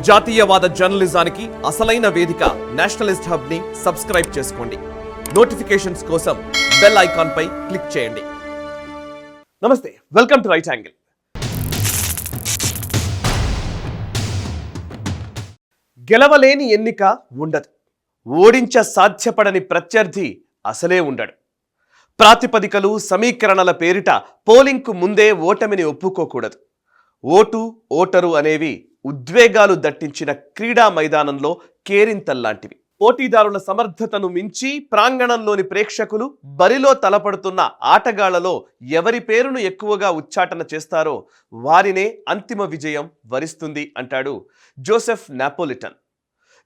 జాతీయవాద జర్నలిజానికి అసలైన వేదిక నేషనలిస్ట్ హబ్ ని సబ్స్క్రైబ్ చేసుకోండి. నోటిఫికేషన్స్ కోసం బెల్ ఐకాన్ పై క్లిక్ చేయండి. నమస్తే, వెల్కమ్ టు రైట్ యాంగిల్. గెలవలేని ఎన్నిక ఉండదు. ఓడించ సాధ్యపడని ప్రత్యర్థి అసలే ఉండడు. ప్రాతిపదికలు, సమీకరణల పేరిట పోలింగ్కు ముందే ఓటమిని ఒప్పుకోకూడదు. ఓటరు అనేవి ఉద్వేగాలు దట్టించిన క్రీడా మైదానంలో కేరింతల్లాంటివి. పోటీదారుల సమర్థతను మించి ప్రాంగణంలోని ప్రేక్షకులు బరిలో తలపడుతున్న ఆటగాళ్లలో ఎవరి పేరును ఎక్కువగా ఉచ్చాటన చేస్తారో వారినే అంతిమ విజయం వరిస్తుంది అంటాడు జోసెఫ్ నాపోలిటన్.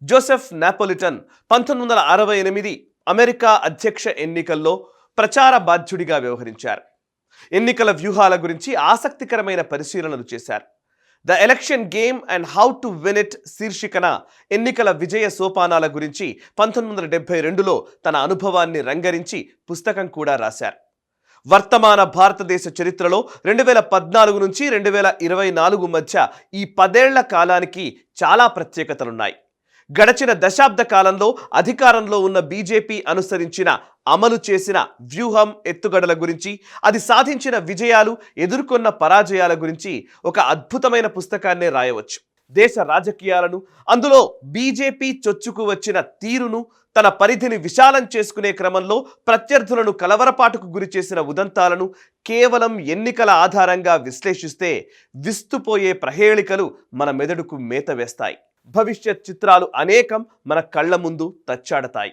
జోసెఫ్ నాపోలిటన్ 1968 అమెరికా అధ్యక్ష ఎన్నికల్లో ప్రచార బాధ్యుడిగా వ్యవహరించారు. ఎన్నికల వ్యూహాల గురించి ఆసక్తికరమైన పరిశీలనలు చేశారు. The election game and how to win it శీర్షికన ఎన్నికల విజయ సోపానాల గురించి 1972లో తన అనుభవాన్ని రంగరించి పుస్తకం కూడా రాశారు. వర్తమాన భారతదేశ చరిత్రలో 2014 నుంచి 2024 మధ్య ఈ 10 ఏళ్ల కాలానికి చాలా ప్రత్యేకతలున్నాయి. గడచిన దశాబ్ద కాలంలో అధికారంలో ఉన్న బీజేపీ అనుసరించిన, అమలు చేసిన వ్యూహం, ఎత్తుగడల గురించి, అది సాధించిన విజయాలు, ఎదుర్కొన్న పరాజయాల గురించి ఒక అద్భుతమైన పుస్తకాన్నే రాయవచ్చు. దేశ రాజకీయాలను, అందులో బీజేపీ చొచ్చుకు వచ్చిన తీరును, తన పరిధిని విశాలం చేసుకునే క్రమంలో ప్రత్యర్థులను కలవరపాటుకు గురి చేసిన ఉదంతాలను కేవలం ఎన్నికల ఆధారంగా విశ్లేషిస్తే విస్తుపోయే ప్రహేళికలు మన మెదడుకు మేత వేస్తాయి. భవిష్యత్ చిత్రాలు అనేకం మన కళ్ల ముందు తచ్చాడతాయి.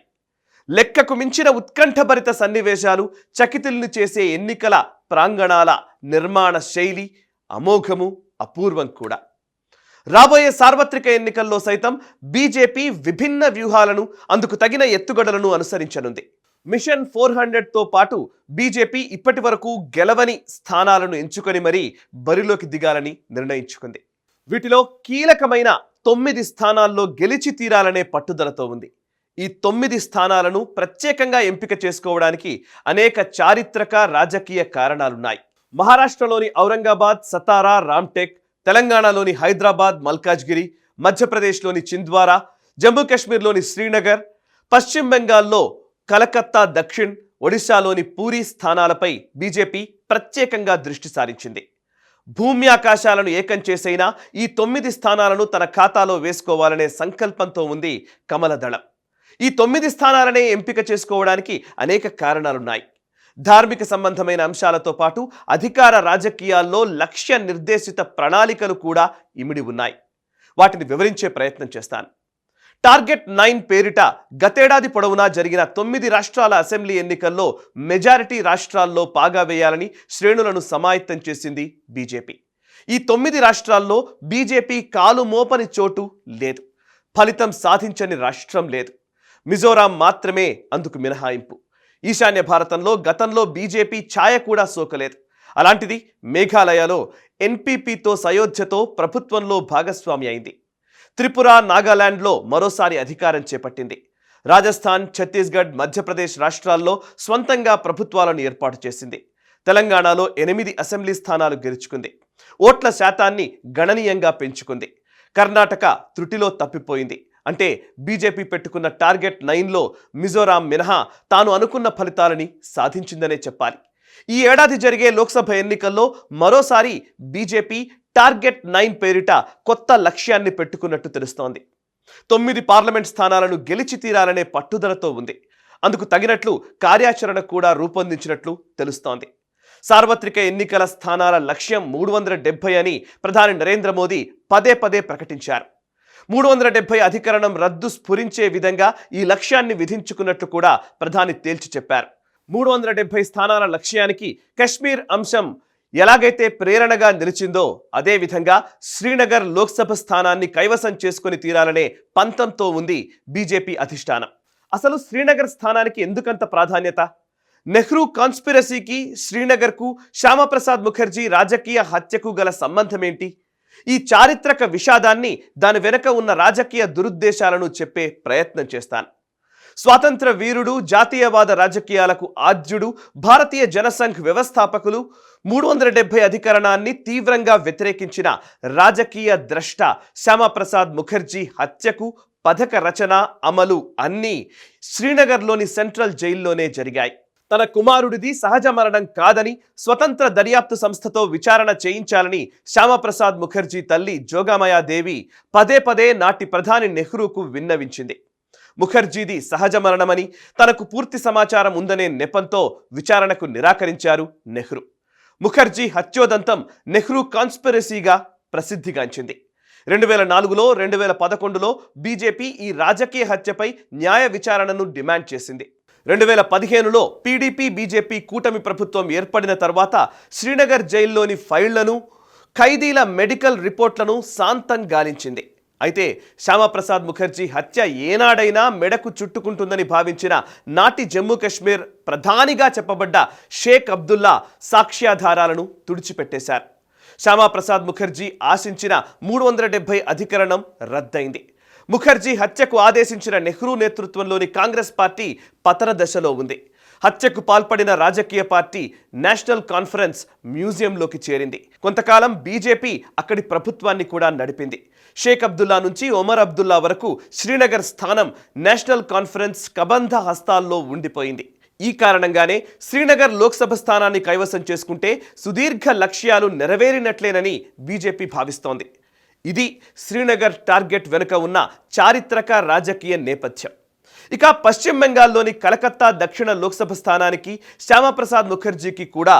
లెక్కకు మించిన ఉత్కంఠభరిత సన్నివేశాలు, చకితుల్ని చేసే ఎన్నికల ప్రాంగణాల నిర్మాణ శైలి అమోఘము, అపూర్వం కూడా. రాబోయే సార్వత్రిక ఎన్నికల్లో సైతం బీజేపీ విభిన్న వ్యూహాలను, అందుకు తగిన ఎత్తుగడలను అనుసరించనుంది. మిషన్ 400తో పాటు బీజేపీ ఇప్పటి వరకు గెలవని స్థానాలను ఎంచుకొని మరీ బరిలోకి దిగాలని నిర్ణయించుకుంది. వీటిలో కీలకమైన 9 స్థానాల్లో గెలిచి తీరాలనే పట్టుదలతో ఉంది. ఈ 9 స్థానాలను ప్రత్యేకంగా ఎంపిక చేసుకోవడానికి అనేక చారిత్రక, రాజకీయ కారణాలున్నాయి. మహారాష్ట్రలోని ఔరంగాబాద్, సతారా, రామ్టెక్, తెలంగాణలోని హైదరాబాద్, మల్కాజ్గిరి, మధ్యప్రదేశ్లోని చింద్వారా, జమ్మూ కాశ్మీర్లోని శ్రీనగర్, పశ్చిమ బెంగాల్లో కలకత్తా దక్షిణ్, ఒడిశాలోని పూరీ స్థానాలపై బీజేపీ ప్రత్యేకంగా దృష్టి సారించింది. భూమి ఆకాశాలను ఏకం చేసైనా ఈ 9 స్థానాలను తన ఖాతాలో వేసుకోవాలనే సంకల్పంతో ఉంది కమల దళం. ఈ 9 స్థానాలనే ఎంపిక చేసుకోవడానికి అనేక కారణాలున్నాయి. ధార్మిక సంబంధమైన అంశాలతో పాటు అధికార రాజకీయాల్లో లక్ష్య నిర్దేశిత ప్రణాళికలు కూడా ఇమిడి ఉన్నాయి. వాటిని వివరించే ప్రయత్నం చేస్తాను. టార్గెట్ 9 పేరిట గతేడాది పొడవునా జరిగిన 9 రాష్ట్రాల అసెంబ్లీ ఎన్నికల్లో మెజారిటీ రాష్ట్రాల్లో పాగా వేయాలని శ్రేణులను సమాయత్తం చేసింది బీజేపీ. ఈ 9 రాష్ట్రాల్లో బీజేపీ కాలు మోపని చోటు లేదు. ఫలితం సాధించని రాష్ట్రం లేదు. మిజోరాం మాత్రమే అందుకు మినహాయింపు. ఈశాన్య భారతంలో గతంలో బీజేపీ ఛాయ కూడా సోకలేదు. అలాంటిది మేఘాలయలో ఎన్పీపీతో సయోధ్యతో ప్రభుత్వంలో భాగస్వామి అయింది. త్రిపుర, నాగాలాండ్లో మరోసారి అధికారం చేపట్టింది. రాజస్థాన్, ఛత్తీస్గఢ్, మధ్యప్రదేశ్ రాష్ట్రాల్లో స్వంతంగా ప్రభుత్వాలను ఏర్పాటు చేసింది. తెలంగాణలో 8 అసెంబ్లీ స్థానాలు గెలుచుకుంది. ఓట్ల శాతాన్ని గణనీయంగా పెంచుకుంది. కర్ణాటక త్రుటిలో తప్పిపోయింది. అంటే బీజేపీ పెట్టుకున్న టార్గెట్ 9లో మిజోరాం మినహా తాను అనుకున్న ఫలితాలని సాధించిందనే చెప్పాలి. ఈ ఏడాది జరిగే లోక్సభ ఎన్నికల్లో మరోసారి బీజేపీ టార్గెట్ 9 పేరిట కొత్త లక్ష్యాన్ని పెట్టుకున్నట్టు తెలుస్తోంది. 9 పార్లమెంట్ స్థానాలను గెలిచి తీరాలనే పట్టుదలతో ఉంది. అందుకు తగినట్లు కార్యాచరణ కూడా రూపొందించినట్లు తెలుస్తోంది. సార్వత్రిక ఎన్నికల స్థానాల లక్ష్యం 370 అని ప్రధాని నరేంద్ర మోదీ పదే ప్రకటించారు. 370 అధికరణం రద్దు స్ఫురించే విధంగా ఈ లక్ష్యాన్ని విధించుకున్నట్లు కూడా ప్రధాని తేల్చి చెప్పారు. 370 స్థానాల లక్ష్యానికి కశ్మీర్ అంశం ఎలాగైతే ప్రేరణగా నిలిచిందో అదేవిధంగా శ్రీనగర్ లోక్సభ స్థానాన్ని కైవసం చేసుకుని తీరాలనే పంతంతో ఉంది బీజేపీ అధిష్టానం. అసలు శ్రీనగర్ స్థానానికి ఎందుకంత ప్రాధాన్యత? నెహ్రూ కాన్స్పిరసీకి, శ్రీనగర్కు, శ్యామప్రసాద్ ముఖర్జీ రాజకీయ హత్యకు గల సంబంధం ఏంటి? ఈ చారిత్రక విషాదాన్ని, దాని వెనుక ఉన్న రాజకీయ దురుద్దేశాలను చెప్పే ప్రయత్నం చేస్తాను. స్వాతంత్ర వీరుడు, జాతీయవాద రాజకీయాలకు ఆద్యుడు, భారతీయ జనసంఘ్ వ్యవస్థాపకులు, 370 అధికరణాన్ని తీవ్రంగా వ్యతిరేకించిన రాజకీయ ద్రష్ట శ్యామాప్రసాద్ ముఖర్జీ హత్యకు పథక రచన, అమలు అన్నీ శ్రీనగర్లోని సెంట్రల్ జైల్లోనే జరిగాయి. తన కుమారుడిది సహజ మరణం కాదని స్వతంత్ర దర్యాప్తు సంస్థతో విచారణ చేయించాలని శ్యామాప్రసాద్ ముఖర్జీ తల్లి జోగామయాదేవి పదే పదే నాటి ప్రధాని నెహ్రూకు విన్నవించింది. ముఖర్జీది సహజ మరణమని, తనకు పూర్తి సమాచారం ఉందనే నెపంతో విచారణకు నిరాకరించారు నెహ్రూ. ముఖర్జీ హత్యోదంతం నెహ్రూ కాన్స్పిరసీగా ప్రసిద్ధిగాంచింది. 2004లో 2011లో బీజేపీ ఈ రాజకీయ హత్యపై న్యాయ విచారణను డిమాండ్ చేసింది. 2015లో పీడీపీ బీజేపీ కూటమి ప్రభుత్వం ఏర్పడిన తర్వాత శ్రీనగర్ జైల్లోని ఫైళ్లను, ఖైదీల మెడికల్ రిపోర్ట్లను శాంతం గాలించింది. అయితే శ్యామాప్రసాద్ ముఖర్జీ హత్య ఏనాడైనా మెడకు చుట్టుకుంటుందని భావించిన నాటి జమ్మూ కాశ్మీర్ ప్రధానిగా చెప్పబడ్డ షేక్ అబ్దుల్లా సాక్ష్యాధారాలను తుడిచిపెట్టేశారు. శ్యామాప్రసాద్ ముఖర్జీ ఆశించిన 370 అధికరణం రద్దయింది. ముఖర్జీ హత్యకు ఆదేశించిన నెహ్రూ నేతృత్వంలోని కాంగ్రెస్ పార్టీ పతన దశలో ఉంది. హత్యకు పాల్పడిన రాజకీయ పార్టీ నేషనల్ కాన్ఫరెన్స్ మ్యూజియంలోకి చేరింది. కొంతకాలం బీజేపీ అక్కడి ప్రభుత్వాన్ని కూడా నడిపింది. షేక్ అబ్దుల్లా నుంచి ఒమర్ అబ్దుల్లా వరకు శ్రీనగర్ స్థానం నేషనల్ కాన్ఫరెన్స్ కబంధ హస్తాల్లో ఉండిపోయింది. ఈ కారణంగానే శ్రీనగర్ లోక్సభ స్థానాన్ని కైవసం చేసుకుంటే సుదీర్ఘ లక్ష్యాలు నెరవేరినట్లేనని బీజేపీ భావిస్తోంది. ఇది శ్రీనగర్ టార్గెట్ వెనుక ఉన్న చారిత్రక రాజకీయ నేపథ్యం. ఇక పశ్చిమ బెంగాల్లోని కలకత్తా దక్షిణ లోక్సభ స్థానానికి శ్యామాప్రసాద్ ముఖర్జీకి కూడా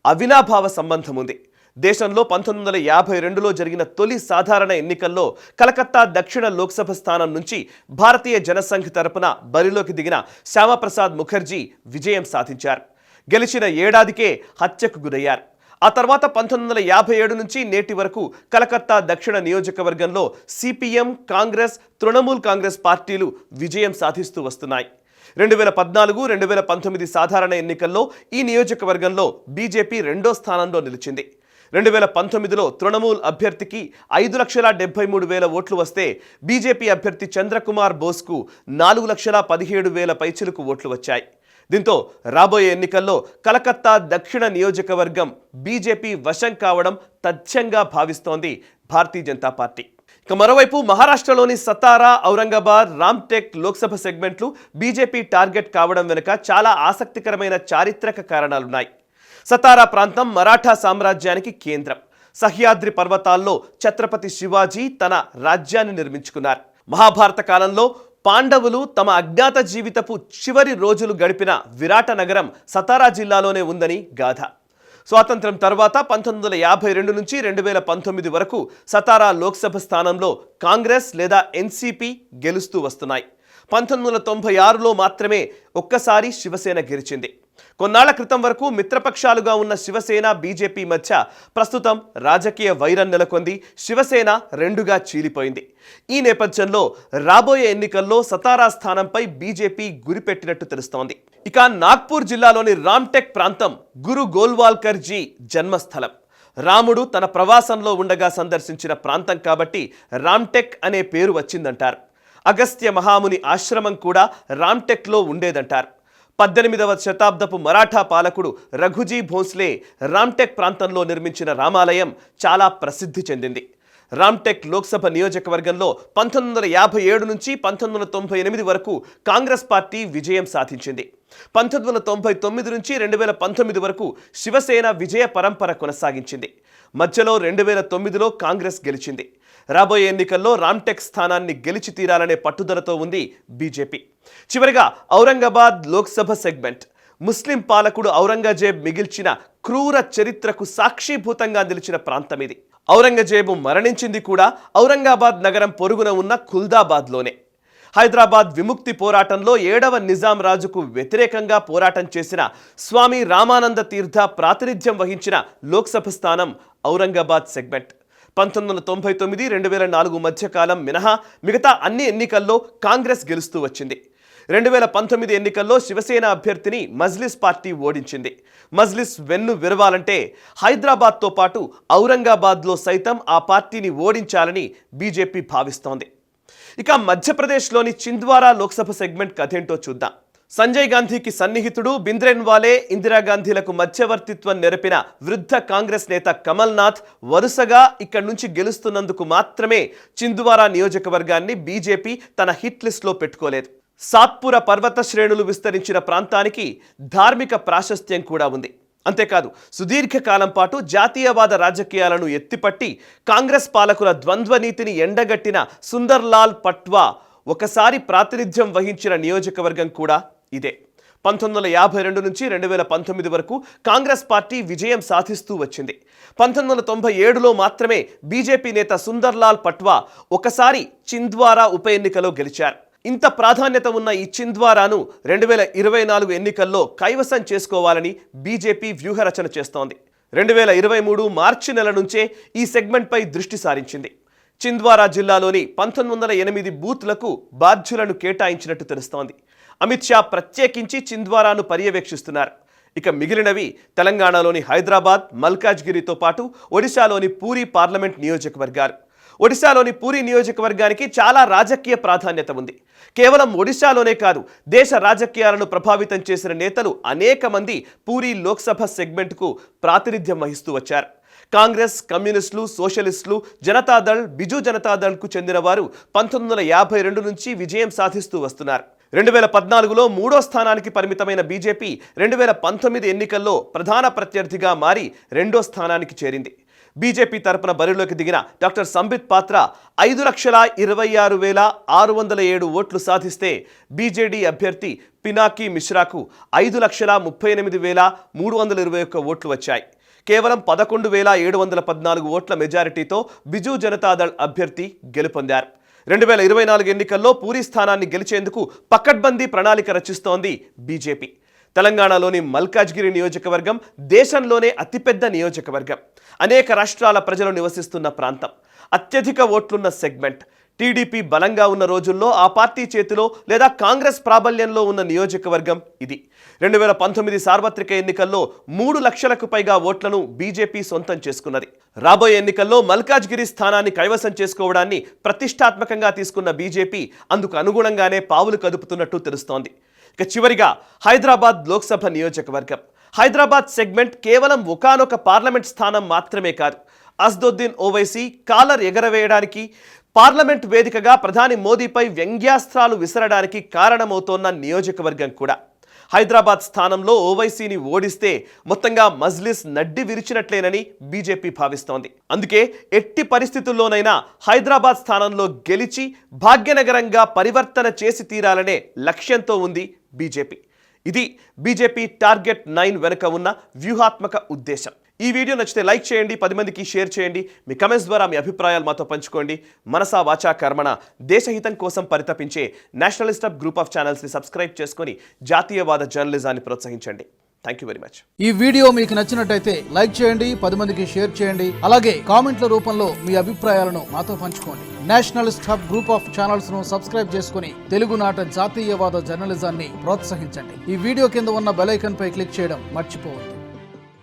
అవినాభావ సంబంధం ఉంది. దేశంలో 1952లో జరిగిన తొలి సాధారణ ఎన్నికల్లో కలకత్తా దక్షిణ లోక్సభ స్థానం నుంచి భారతీయ జనసంఘ్ తరపున బరిలోకి దిగిన శ్యామాప్రసాద్ ముఖర్జీ విజయం సాధించారు. గెలిచిన ఏడాదికే హత్యకు గురయ్యారు. ఆ తర్వాత 1957 నుంచి నేటి వరకు కలకత్తా దక్షిణ నియోజకవర్గంలో సిపిఎం, కాంగ్రెస్, తృణమూల్ కాంగ్రెస్ పార్టీలు విజయం సాధిస్తూ వస్తున్నాయి. 2014, 2019 సాధారణ ఎన్నికల్లో ఈ నియోజకవర్గంలో బీజేపీ రెండో స్థానంలో నిలిచింది. 2019లో తృణమూల్ అభ్యర్థికి 5,73,000 ఓట్లు వస్తే బీజేపీ అభ్యర్థి చంద్రకుమార్ బోస్కు 4,17,000 పైచిలుకు ఓట్లు వచ్చాయి. దీంతో రాబోయే ఎన్నికల్లో కలకత్తా దక్షిణ నియోజకవర్గం బీజేపీ వశం కావడం తథ్యంగా భావిస్తోంది భారతీయ జనతా పార్టీ. ఇక మరోవైపు మహారాష్ట్రలోని సతారా, ఔరంగాబాద్, రామ్టెక్ లోక్సభ సెగ్మెంట్లు బీజేపీ టార్గెట్ కావడం వెనుక చాలా ఆసక్తికరమైన చారిత్రక కారణాలున్నాయి. సతారా ప్రాంతం మరాఠా సామ్రాజ్యానికి కేంద్రం. సహ్యాద్రి పర్వతాల్లో ఛత్రపతి శివాజీ తన రాజ్యాన్ని నిర్మించుకున్నారు. మహాభారత కాలంలో పాండవులు తమ అజ్ఞాత జీవితపు చివరి రోజులు గడిపిన విరాట నగరం సతారా జిల్లాలోనే ఉందని గాథ. స్వాతంత్ర్యం తర్వాత 1952 నుంచి 2019 వరకు సతారా లోక్సభ స్థానంలో కాంగ్రెస్ లేదా ఎన్సీపీ గెలుస్తూ వస్తున్నాయి. 1996లో మాత్రమే ఒక్కసారి శివసేన గెలిచింది. కొన్నాళ్ల క్రితం వరకు మిత్రపక్షాలుగా ఉన్న శివసేన, బీజేపీ మధ్య ప్రస్తుతం రాజకీయ వైరం నెలకొంది. శివసేన రెండుగా చీలిపోయింది. ఈ నేపథ్యంలో రాబోయే ఎన్నికల్లో సతారా స్థానంపై బీజేపీ గురిపెట్టినట్టు తెలుస్తోంది. ఇక నాగ్పూర్ జిల్లాలోని రామ్టెక్ ప్రాంతం గురు గోల్వాల్కర్ జీ జన్మస్థలం. రాముడు తన ప్రవాసంలో ఉండగా సందర్శించిన ప్రాంతం కాబట్టి రామ్టెక్ అనే పేరు వచ్చిందంటారు. అగస్త్య మహాముని ఆశ్రమం కూడా రామ్టెక్లో ఉండేదంటారు. 18వ శతాబ్దపు మరాఠా పాలకుడు రఘుజీ భోంస్లే రామ్టెక్ ప్రాంతంలో నిర్మించిన రామాలయం చాలా ప్రసిద్ధి చెందింది. రామ్టెక్ లోక్సభ నియోజకవర్గంలో 1957 నుంచి 1998 వరకు కాంగ్రెస్ పార్టీ విజయం సాధించింది. 1999 నుంచి 2019 వరకు శివసేన విజయ పరంపర కొనసాగించింది. మధ్యలో 2009లో కాంగ్రెస్ గెలిచింది. రాబోయే ఎన్నికల్లో రామ్టెక్ స్థానాన్ని గెలిచి తీరాలనే పట్టుదలతో ఉంది బీజేపీ. చివరిగా ఔరంగాబాద్ లోక్సభ సెగ్మెంట్. ముస్లిం పాలకుడు ఔరంగజేబ్ మిగిల్చిన క్రూర చరిత్రకు సాక్షిభూతంగా నిలిచిన ప్రాంతం ఇది. ఔరంగజేబు మరణించింది కూడా ఔరంగాబాద్ నగరం పొరుగున ఉన్న ఖుల్దాబాద్లోనే. హైదరాబాద్ విముక్తి పోరాటంలో 7వ నిజాం రాజుకు వ్యతిరేకంగా పోరాటం చేసిన స్వామి రామానంద తీర్థ ప్రాతినిధ్యం వహించిన లోక్సభ స్థానం ఔరంగాబాద్ సెగ్మెంట్. 1999, 2004 మధ్యకాలం మినహా మిగతా అన్ని ఎన్నికల్లో కాంగ్రెస్ గెలుస్తూ వచ్చింది. 2019 ఎన్నికల్లో శివసేన అభ్యర్థిని మజ్లిస్ పార్టీ ఓడించింది. మజ్లిస్ వెన్ను విరవాలంటే హైదరాబాద్తో పాటు ఔరంగాబాద్లో సైతం ఆ పార్టీని ఓడించాలని బీజేపీ భావిస్తోంది. ఇక మధ్యప్రదేశ్లోని చింద్వారా లోక్సభ సెగ్మెంట్ కథేంటో చూద్దాం. సంజయ్ గాంధీకి సన్నిహితుడు బింద్రేన్వాలే, ఇందిరాగాంధీలకు మధ్యవర్తిత్వం నెరపిన వృద్ధ కాంగ్రెస్ నేత కమల్ నాథ్ వరుసగా ఇక్కడి నుంచి గెలుస్తున్నందుకు మాత్రమే చింద్వారా నియోజకవర్గాన్ని బీజేపీ తన హిట్ లిస్ట్లో పెట్టుకోలేదు. సాత్పుర పర్వత శ్రేణులు విస్తరించిన ప్రాంతానికి ధార్మిక ప్రాశస్త్యం కూడా ఉంది. అంతేకాదు సుదీర్ఘకాలం పాటు జాతీయవాద రాజకీయాలను ఎత్తిపట్టి కాంగ్రెస్ పాలకుల ద్వంద్వ నీతిని ఎండగట్టిన సుందర్లాల్ పట్వా ఒకసారి ప్రాతినిధ్యం వహించిన నియోజకవర్గం కూడా ఇదే. 1952 నుంచి 2019 వరకు కాంగ్రెస్ పార్టీ విజయం సాధిస్తూ వచ్చింది. 1997లో మాత్రమే బీజేపీ నేత సుందర్లాల్ పట్వా ఒకసారి చింద్వారా ఉప ఎన్నికలో గెలిచారు. ఇంత ప్రాధాన్యత ఉన్న ఈ చింద్వారాను 2024 ఎన్నికల్లో కైవసం చేసుకోవాలని బీజేపీ వ్యూహరచన చేస్తోంది. 2023 మార్చి నెల నుంచే ఈ సెగ్మెంట్పై దృష్టి సారించింది. చింద్వారా జిల్లాలోని 1908 బూత్లకు బాధ్యులను కేటాయించినట్టు తెలుస్తోంది. అమిత్ షా ప్రత్యేకించి చింద్వారాను పర్యవేక్షిస్తున్నారు. ఇక మిగిలినవి తెలంగాణలోని హైదరాబాద్, మల్కాజ్గిరితో పాటు ఒడిశాలోని పూరీ పార్లమెంట్ నియోజకవర్గాలు. ఒడిశాలోని పూరీ నియోజకవర్గానికి చాలా రాజకీయ ప్రాధాన్యత ఉంది. కేవలం ఒడిశాలోనే కాదు, దేశ రాజకీయాలను ప్రభావితం చేసిన నేతలు అనేక మంది పూరీ లోక్సభ సెగ్మెంట్కు ప్రాతినిధ్యం వహిస్తూ వచ్చారు. కాంగ్రెస్, కమ్యూనిస్టులు, సోషలిస్టులు, జనతాదళ్, బిజు జనతాదళ్కు చెందిన వారు 1952 నుంచి విజయం సాధిస్తూ వస్తున్నారు. 2014లో 3వ స్థానానికి పరిమితమైన బీజేపీ 2019 ఎన్నికల్లో ప్రధాన ప్రత్యర్థిగా మారి 2వ స్థానానికి చేరింది. బీజేపీ తరపున బరిలోకి దిగిన డాక్టర్ సంబిత్ పాత్ర 5,26,607 ఓట్లు సాధిస్తే బీజేడీ అభ్యర్థి పినాకీ మిశ్రాకు 5,38,321 ఓట్లు వచ్చాయి. కేవలం 11,714 ఓట్ల మెజారిటీతో బిజు జనతాదళ్ అభ్యర్థి గెలుపొందారు. 2024 ఎన్నికల్లో పూరీ స్థానాన్ని గెలిచేందుకు పకడ్బందీ ప్రణాళిక రచిస్తోంది బీజేపీ. తెలంగాణలోని మల్కాజ్గిరి నియోజకవర్గం దేశంలోనే అతిపెద్ద నియోజకవర్గం. అనేక రాష్ట్రాల ప్రజలు నివసిస్తున్న ప్రాంతం. అత్యధిక ఓట్లున్న సెగ్మెంట్. టీడీపీ బలంగా ఉన్న రోజుల్లో ఆ పార్టీ చేతిలో లేదా కాంగ్రెస్ ప్రాబల్యంలో ఉన్న నియోజకవర్గం ఇది. 2019 సార్వత్రిక ఎన్నికల్లో 3 లక్షలకు పైగా ఓట్లను బీజేపీ సొంతం చేసుకున్నది. రాబోయే ఎన్నికల్లో మల్కాజ్గిరి స్థానాన్ని కైవసం చేసుకోవడాన్ని ప్రతిష్టాత్మకంగా తీసుకున్న బీజేపీ అందుకు అనుగుణంగానే పావులు కదుపుతున్నట్టు తెలుస్తోంది. ఇక చివరిగా హైదరాబాద్ లోక్సభ నియోజకవర్గం. హైదరాబాద్ సెగ్మెంట్ కేవలం ఒకానొక పార్లమెంట్ స్థానం మాత్రమే కాదు, అస్దుద్దీన్ ఓవైసీ కాలర్ ఎగరవేయడానికి, పార్లమెంట్ వేదికగా ప్రధాని మోదీపై వ్యంగ్యాస్త్రాలు విసరడానికి కారణమవుతోన్న నియోజకవర్గం కూడా. హైదరాబాద్ స్థానంలో ఓవైసీని ఓడిస్తే మొత్తంగా మజ్లిస్ నడ్డి విరిచినట్లేనని బీజేపీ భావిస్తోంది. అందుకే ఎట్టి పరిస్థితుల్లోనైనా హైదరాబాద్ స్థానంలో గెలిచి భాగ్యనగరంగా పరివర్తన చేసి తీరాలనే లక్ష్యంతో ఉంది బీజేపీ. ఇది బీజేపీ టార్గెట్ 9 వెనుక ఉన్న వ్యూహాత్మక ఉద్దేశం. ఈ వీడియో నచ్చితే లైక్ చేయండి, 10 మందికి షేర్ చేయండి. మీ కమెంట్స్ ద్వారా మీ అభిప్రాయాలు మాతో పంచుకోండి. మనసా వాచా కర్మణ దేశహితం కోసం పరితపించే నేషనలిస్ట్ హబ్ గ్రూప్ ఆఫ్ ఛానల్స్ని సబ్స్క్రైబ్ చేసుకొని జాతీయవాద జర్నలిజాన్ని ప్రోత్సహించండి. Thank you very much. ఈ వీడియో మీకు నచ్చినట్టయితే లైక్ చేయండి, 10 మందికి షేర్ చేయండి. అలాగే కామెంట్ల రూపంలో మీ అభిప్రాయాలను మాతో పంచుకోండి. Nationalist hub group of channels ను సబ్స్క్రైబ్ చేసుకుని తెలుగునాట జాతీయవాద జర్నలిజాన్ని ప్రోత్సహించండి. ఈ వీడియో కింద ఉన్న బెల్ ఐకాన్ పై క్లిక్ చేయడం మర్చిపోవద్దు.